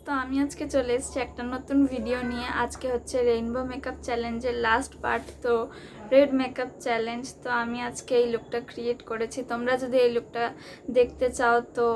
তো আমি আজকে চলে এসেছি একটা নতুন ভিডিও নিয়ে। আজকে হচ্ছে রেইনবো মেকআপ চ্যালেঞ্জের লাস্ট পার্ট, তো রেড মেকআপ চ্যালেঞ্জ। তো আমি আজকে এই লুকটা ক্রিয়েট করেছি। তোমরা যদি এই লুকটা দেখতে চাও তো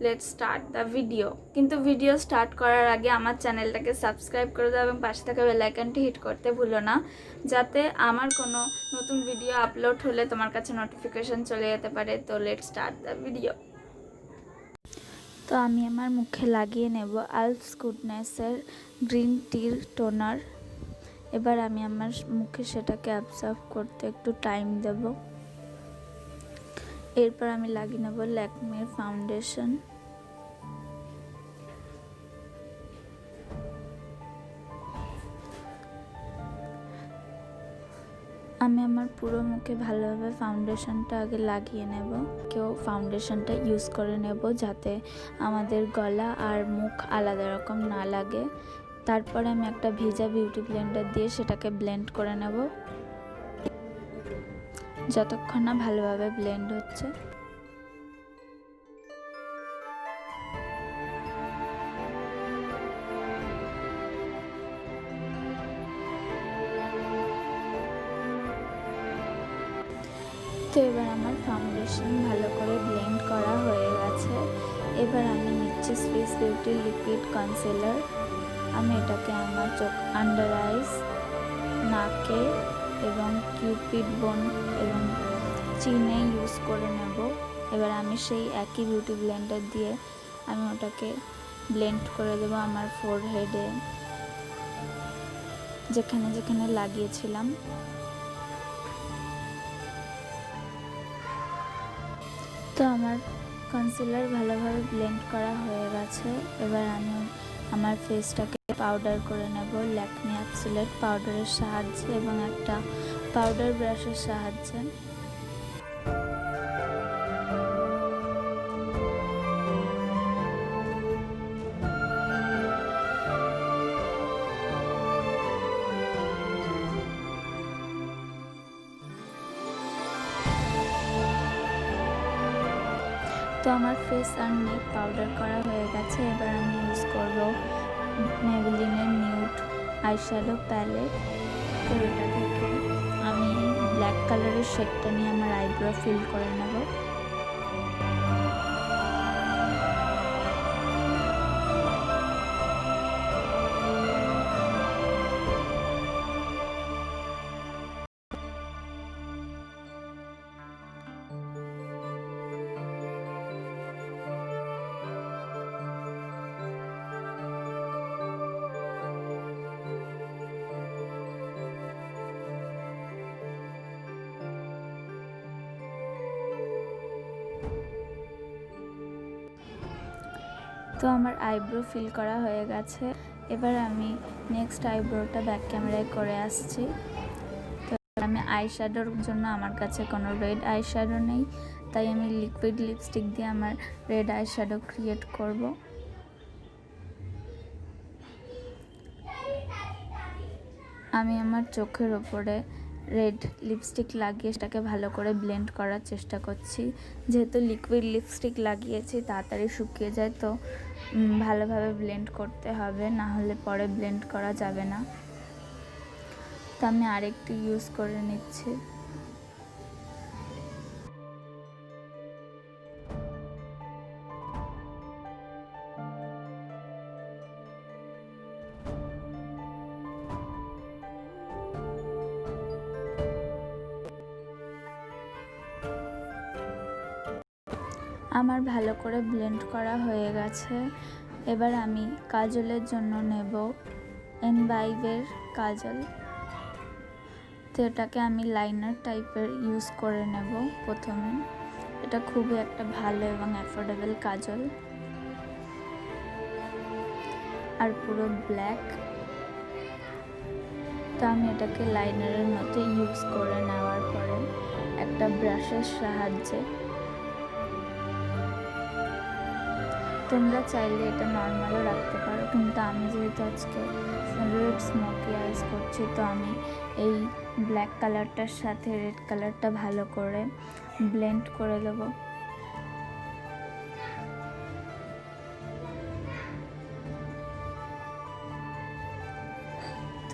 লেটস স্টার্ট দ্য ভিডিও। কিন্তু ভিডিও স্টার্ট করার আগে আমার চ্যানেলটাকে সাবস্ক্রাইব করে দাও এবং পাশে থাকা বেল আইকনটি হিট করতে ভুলো না, যাতে আমার কোনো নতুন ভিডিও আপলোড হলে তোমার কাছে নোটিফিকেশন চলে যেতে পারে। তো লেটস স্টার্ট দ্য ভিডিও। তো আমি আমার মুখে লাগিয়ে নেব আলফস গুডনেসের গ্রিন টির টোনার। এবার আমি আমার মুখে সেটাকে অ্যাবজর্ব করতে একটু টাইম দেব। এরপর আমি লাগিয়ে নেব ল্যাকমির ফাউন্ডেশন। আমি আমার পুরো মুখে ভালোভাবে ফাউন্ডেশনটা আগে লাগিয়ে নেব। কেউ ফাউন্ডেশনটা ইউজ করে নেব যাতে আমাদের গলা আর মুখ আলাদা রকম না লাগে। তারপরে আমি একটা ভেজা বিউটি ব্লেন্ডার দিয়ে সেটাকে ব্লেন্ড করে নেব যতক্ষণ না ভালোভাবে ব্লেন্ড হচ্ছে। তো এবার আমার ফাউন্ডেশন ভালো করে ব্লেন্ড করা হয়ে গেছে। এবার আমি নিচ্ছি সুইস বিউটি লিকুইড কনসিলার। আমি এটাকে আমার চোখ, আন্ডার আইস, নাকে এবং কিউপিড বোন এবং চিনে ইউজ করে নেব। এবার আমি সেই একই বিউটি ব্লেন্ডার দিয়ে আমি ওটাকে ব্লেন্ড করে দেবো আমার ফোরহেডে, যেখানে যেখানে লাগিয়েছিলাম। তো আমার কনসিলার ভালোভাবে ব্লেন্ড করা হয়ে গেছে। এবার আমি আমার ফেসটাকে পাউডার করে নেব ল্যাকমি অ্যাবসোলিউট পাউডারের সাহায্যে এবং একটা পাউডার ব্রাশের সাহায্যে। তো আমার ফেস আর নেক পাউডার করা হয়ে গেছে। এবার আমি ইউজ করব মেবেলিনের নিউড আইশ্যাডো প্যালেট। তো এটা থেকে আমি ব্ল্যাক কালারের শেডটা নিয়ে আমার আইব্রো ফিল করে নেব। তো আমার আইব্রো ফিল করা হয়ে গেছে। এবার আমি নেক্সট আইব্রোটা ব্যাক ক্যামেরায় করে আসছি। তো আমি আইশ্যাডোর জন্য আমার কাছে কোনো রেড আইশ্যাডো নেই, তাই আমি লিকুইড লিপস্টিক দিয়ে আমার রেড আইশ্যাডো ক্রিয়েট করব। আমি আমার চোখের ওপরে রেড লিপস্টিক লাগিয়ে সেটাকে ভালো করে ব্লেন্ড করার চেষ্টা করছি। যেহেতু লিকুইড লিপস্টিক লাগিয়েছি তাড়াতাড়ি শুকিয়ে যায়, তো ভালোভাবে ব্লেন্ড করতে হবে, না হলে পরে ব্লেন্ড করা যাবে না। তো আমি আরেকটি ইউজ করে নিচ্ছি। আমার ভালো করে ব্লেন্ড করা হয়ে গেছে। এবার আমি কাজলের জন্য নেব এনভাইভের কাজল। তো এটাকে আমি লাইনার টাইপের ইউজ করে নেব প্রথমে। এটা খুবই একটা ভালো এবং অ্যাফোর্ডেবল কাজল, আর পুরো ব্ল্যাক। তো আমি এটাকে লাইনারের মতো ইউজ করে নেওয়ার পরে একটা ব্রাশের সাহায্যে, তোমরা চাইলে এটা নর্মালও রাখতে পারো, কিন্তু আমি যেহেতু আজকে রেড স্মোকি আইস করছি, তো আমি এই ব্ল্যাক কালারটার সাথে রেড কালারটা ভালো করে ব্লেন্ড করে দেবো।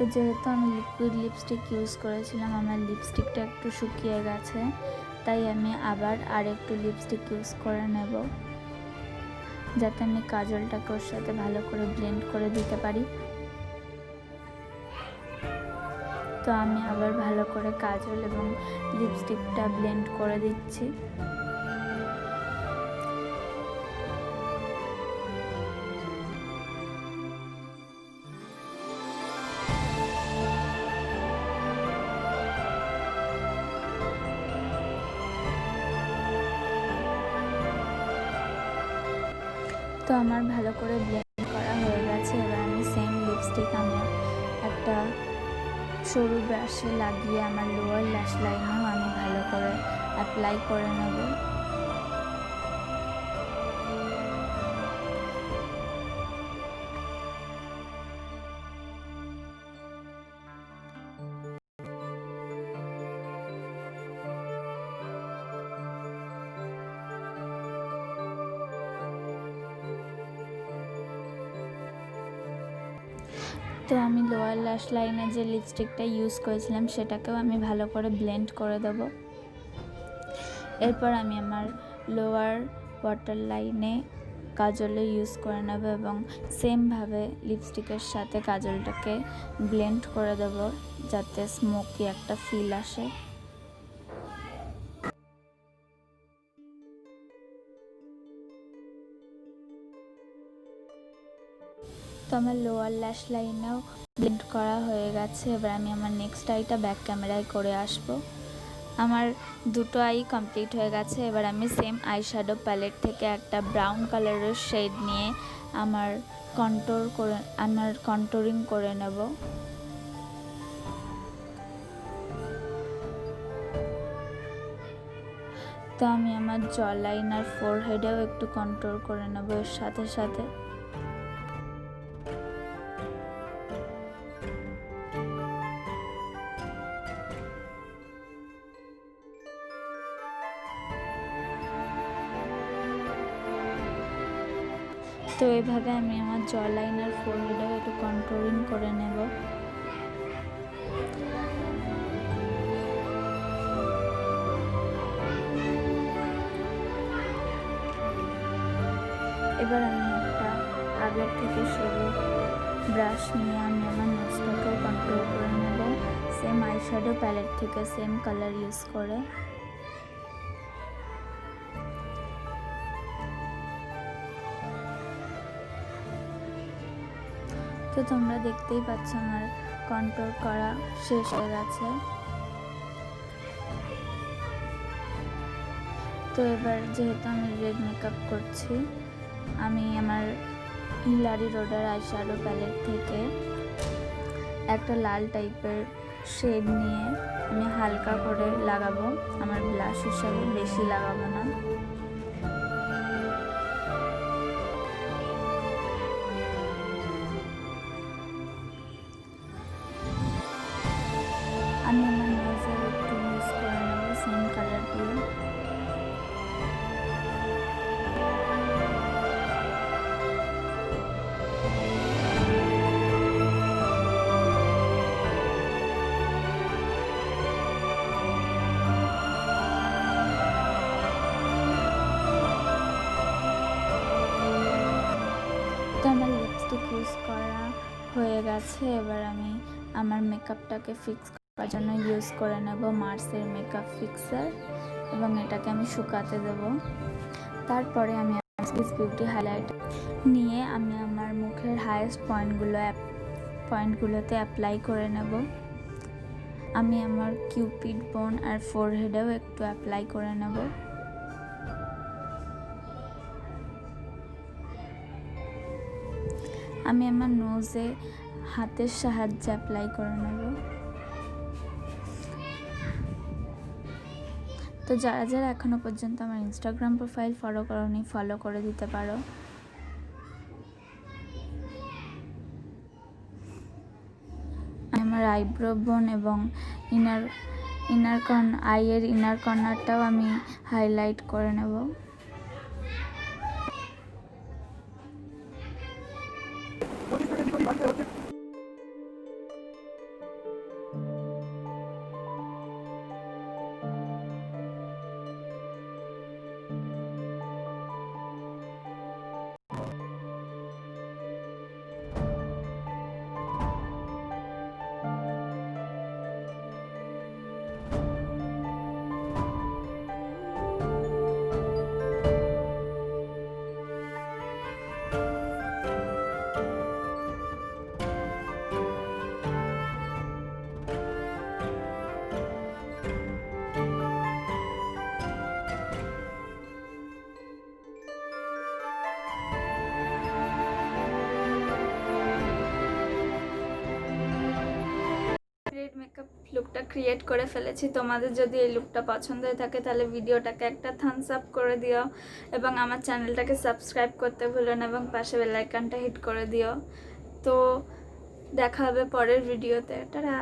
তো যেহেতু আমি লিকুইড লিপস্টিক ইউজ করেছিলাম, আমার লিপস্টিকটা একটু শুকিয়ে গেছে, তাই আমি আবার আরেকটু লিপস্টিক ইউজ করে নেব, যাতে আমি কাজলটাকে ওর সাথে ভালো করে ব্লেন্ড করে দিতে পারি। তো আমি আবার ভালো করে কাজল এবং লিপস্টিকটা ব্লেন্ড করে দিচ্ছি। তো আমার ভালো করে ব্লেন্ড করা হয়ে গেছে। এবার আমি সেম লিপস্টিক আমি একটা সরু ব্রাশে লাগিয়ে আমার লোয়ার ল্যাশ লাইনেও আমি ভালো করে অ্যাপ্লাই করে নেব। তো আমি লোয়ার ল্যাশ লাইনে যে লিপস্টিকটা ইউজ করেছিলাম সেটাকেও আমি ভালো করে ব্লেন্ড করে দেব। এরপর আমি আমার লোয়ার ওয়াটার লাইনে কাজলে ইউজ করে নেব এবং সেমভাবে লিপস্টিকের সাথে কাজলটাকে ব্লেন্ড করে দেব, যাতে স্মোকি একটা ফিল আসে। তো আমার লোয়ার ল্যাশ লাইনেও ব্লেন্ড করা হয়ে গেছে। এবার আমি আমার নেক্সট আইটা ব্যাক ক্যামেরায় করে আসব। আমার দুটো আই কমপ্লিট হয়ে গেছে। এবার আমি সেম আইশ্যাডো প্যালেট থেকে একটা ব্রাউন কালারের শেড নিয়ে আমার কন্ট্যুরিং করে নেব। তো আমি আমার জ লাইন আর ফোরহেডেও একটু কন্ট্যুর করে নেব এর সাথে সাথে। তো এভাবে আমি আমার জ লাইন আর ফোরহেডেও একটু কন্ট্যুরিং করে নেব। এবার আমি একটা আগের থেকে সরু ব্রাশ নিয়ে আমি আমার নোজটাকেও কন্ট্রোল করে নেব, সেম আইশ্যাডো প্যালেট থেকে সেম কালার ইউজ করে। তো তোমরা দেখতেই পাচ্ছ আমার কন্ট্রোল করা শেষ হয়ে গেছে। তো এবার যেহেতু আমি রেড মেকআপ করছি, আমি আমার হিলারি রোডার আইশ্যাডো প্যালেট থেকে একটা লাল টাইপের শেড নিয়ে আমি হালকা করে লাগাবো, আমার ব্লাশ হিসাবে, বেশি লাগাবো না। আমি আমার নোজের একটু ইউজ করে নেব সেম কালার দিয়ে। তো আমার লিপস্টিক ইউজ করা হয়ে গেছে। এবার আমি আমার মেকআপটাকে ফিক্স করার জন্য ইউজ করে নেব মার্সের মেকআপ ফিক্সার এবং এটাকে আমি শুকাতে দেব। তারপরে আমি স্কিস বিউটি হাইলাইট নিয়ে আমি আমার মুখের হাইয়েস্ট পয়েন্টগুলোতে অ্যাপ্লাই করে নেব। আমি আমার কিউপিড বোন আর ফোরহেডেও একটু অ্যাপ্লাই করে নেব। আমি আমার নোজে হাতের সাহায্যে অ্যাপ্লাই করে নেব। তো যারা যারা এখনও পর্যন্ত আমার ইনস্টাগ্রাম প্রোফাইল ফলো করোনি, ফলো করে দিতে পারো। আমার আইব্রো বোন এবং আইয়ের ইনার কর্নারটাও আমি হাইলাইট করে নেব। মেকআপ লুকটা ক্রিয়েট করে ফেলেছি। তোমাদের যদি এই লুকটা পছন্দ হয়ে থাকে তাহলে ভিডিওটাকে একটা থামস আপ করে দিও এবং আমার চ্যানেলটাকে সাবস্ক্রাইব করতে ভুলো না এবং পাশে বেল আইকনটা হিট করে দিও। তো দেখা হবে পরের ভিডিওতে। টাটা।